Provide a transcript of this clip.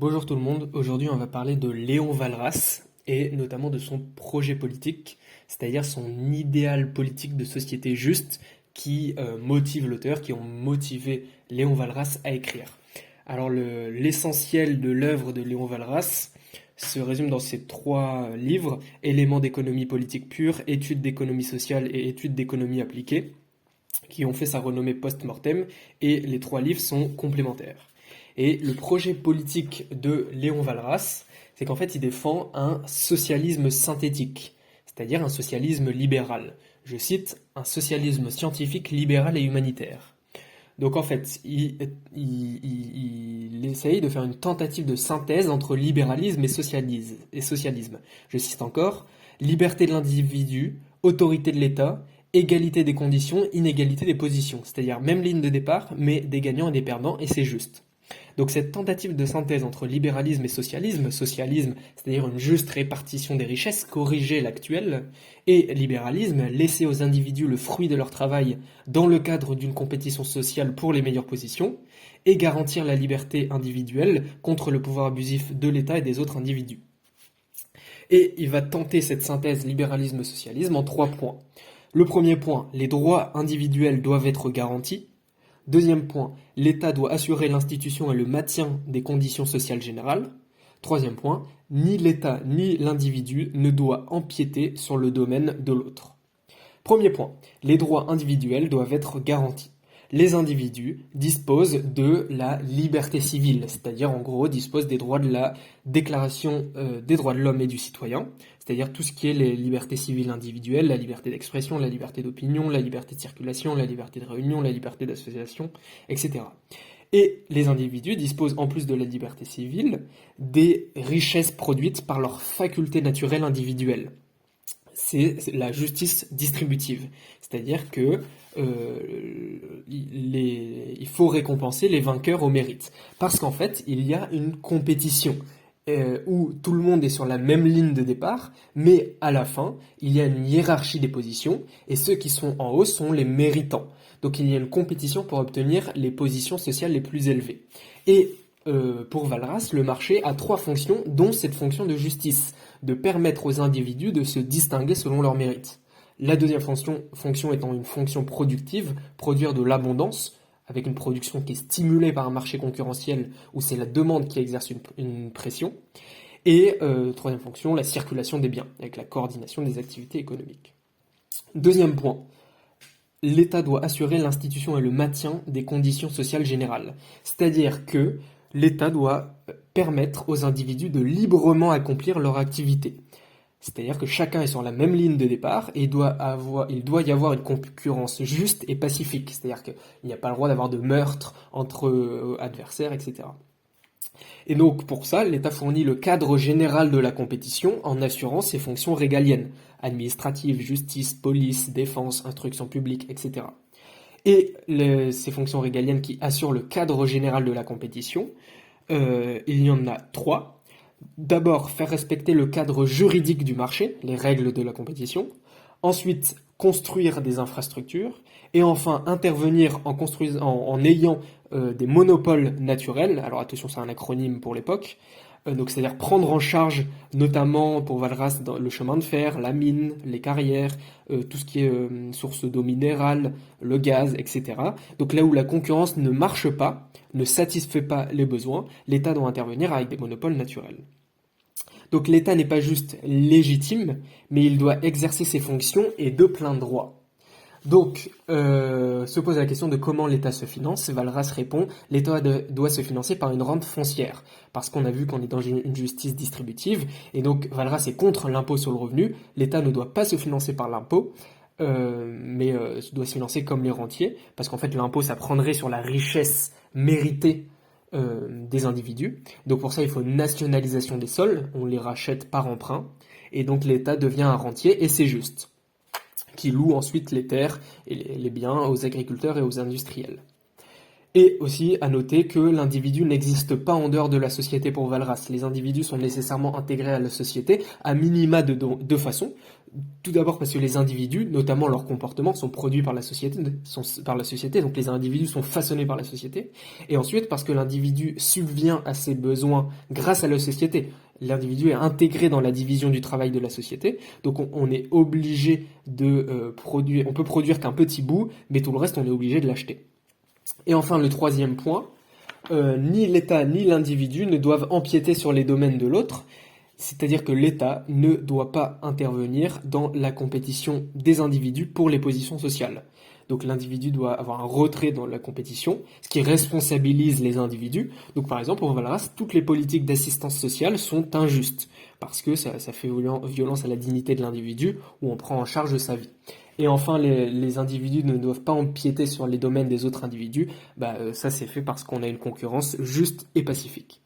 Bonjour tout le monde, aujourd'hui on va parler de Léon Walras et notamment de son projet politique, c'est-à-dire son idéal politique de société juste qui motive l'auteur, qui ont motivé Léon Walras à écrire. Alors l'essentiel de l'œuvre de Léon Walras se résume dans ces trois livres, Éléments d'économie politique pure, Études d'économie sociale et Études d'économie appliquée, qui ont fait sa renommée post-mortem, et les trois livres sont complémentaires. Et le projet politique de Léon Walras, c'est qu'en fait, il défend un socialisme synthétique, c'est-à-dire un socialisme libéral. Je cite, un socialisme scientifique, libéral et humanitaire. Donc en fait, il essaye de faire une tentative de synthèse entre libéralisme et socialisme. Je cite encore, liberté de l'individu, autorité de l'État, égalité des conditions, inégalité des positions. C'est-à-dire même ligne de départ, mais des gagnants et des perdants, et c'est juste. Donc cette tentative de synthèse entre libéralisme et socialisme, socialisme, c'est-à-dire une juste répartition des richesses, corriger l'actuel, et libéralisme, laisser aux individus le fruit de leur travail dans le cadre d'une compétition sociale pour les meilleures positions, et garantir la liberté individuelle contre le pouvoir abusif de l'État et des autres individus. Et il va tenter cette synthèse libéralisme-socialisme en 3 points. Le premier point, les droits individuels doivent être garantis. Deuxième point, l'État doit assurer l'institution et le maintien des conditions sociales générales. Troisième point, ni l'État ni l'individu ne doit empiéter sur le domaine de l'autre. Premier point, les droits individuels doivent être garantis. Les individus disposent de la liberté civile, c'est-à-dire en gros disposent des droits de la Déclaration des droits de l'homme et du citoyen, c'est-à-dire tout ce qui est les libertés civiles individuelles, la liberté d'expression, la liberté d'opinion, la liberté de circulation, la liberté de réunion, la liberté d'association, etc. Et les individus disposent en plus de la liberté civile des richesses produites par leurs facultés naturelles individuelles. C'est la justice distributive. C'est-à-dire que il faut récompenser les vainqueurs au mérite. Parce qu'en fait, il y a une compétition où tout le monde est sur la même ligne de départ, mais à la fin, il y a une hiérarchie des positions, et ceux qui sont en haut sont les méritants. Donc il y a une compétition pour obtenir les positions sociales les plus élevées. Et pour Walras, le marché a 3 fonctions, dont cette fonction de justice, de permettre aux individus de se distinguer selon leur mérite. La deuxième fonction étant une fonction productive, produire de l'abondance, avec une production qui est stimulée par un marché concurrentiel où c'est la demande qui exerce une pression. Et troisième fonction, la circulation des biens, avec la coordination des activités économiques. Deuxième point, l'État doit assurer l'institution et le maintien des conditions sociales générales. C'est-à-dire que l'État doit permettre aux individus de librement accomplir leur activité. C'est-à-dire que chacun est sur la même ligne de départ et il doit y avoir une concurrence juste et pacifique. C'est-à-dire qu'il n'y a pas le droit d'avoir de meurtre entre adversaires, etc. Et donc pour ça, l'État fournit le cadre général de la compétition en assurant ses fonctions régaliennes, administratives, justice, police, défense, instruction publique, etc. Et ces fonctions régaliennes qui assurent le cadre général de la compétition, il y en a 3. D'abord, faire respecter le cadre juridique du marché, les règles de la compétition. Ensuite, construire des infrastructures. Et enfin, intervenir en ayant des monopoles naturels. Alors attention, c'est un acronyme pour l'époque. Donc c'est-à-dire prendre en charge, notamment pour Walras, le chemin de fer, la mine, les carrières, tout ce qui est source d'eau minérale, le gaz, etc. Donc là où la concurrence ne marche pas, ne satisfait pas les besoins, l'État doit intervenir avec des monopoles naturels. Donc l'État n'est pas juste légitime, mais il doit exercer ses fonctions et de plein droit. Donc, se pose la question de comment l'État se finance. Walras répond, l'État doit se financer par une rente foncière, parce qu'on a vu qu'on est dans une justice distributive, et donc Walras est contre l'impôt sur le revenu. L'État ne doit pas se financer par l'impôt, mais doit se financer comme les rentiers, parce qu'en fait l'impôt ça prendrait sur la richesse méritée des individus. Donc pour ça il faut une nationalisation des sols, on les rachète par emprunt, et donc l'État devient un rentier, et c'est juste, qui loue ensuite les terres et les biens aux agriculteurs et aux industriels. Et aussi à noter que l'individu n'existe pas en dehors de la société pour Walras. Les individus sont nécessairement intégrés à la société, à minima de 2 façons. Tout d'abord parce que les individus, notamment leurs comportements, sont produits par la société, donc les individus sont façonnés par la société. Et ensuite parce que l'individu subvient à ses besoins grâce à la société. L'individu est intégré dans la division du travail de la société, donc on est obligé de produire, on peut produire qu'un petit bout, mais tout le reste on est obligé de l'acheter. Et enfin le troisième point, ni l'État ni l'individu ne doivent empiéter sur les domaines de l'autre, c'est-à-dire que l'État ne doit pas intervenir dans la compétition des individus pour les positions sociales. Donc l'individu doit avoir un retrait dans la compétition, ce qui responsabilise les individus. Donc par exemple, pour Valras, toutes les politiques d'assistance sociale sont injustes, parce que ça fait violence à la dignité de l'individu, où on prend en charge sa vie. Et enfin, les individus ne doivent pas empiéter sur les domaines des autres individus. Ça c'est fait parce qu'on a une concurrence juste et pacifique.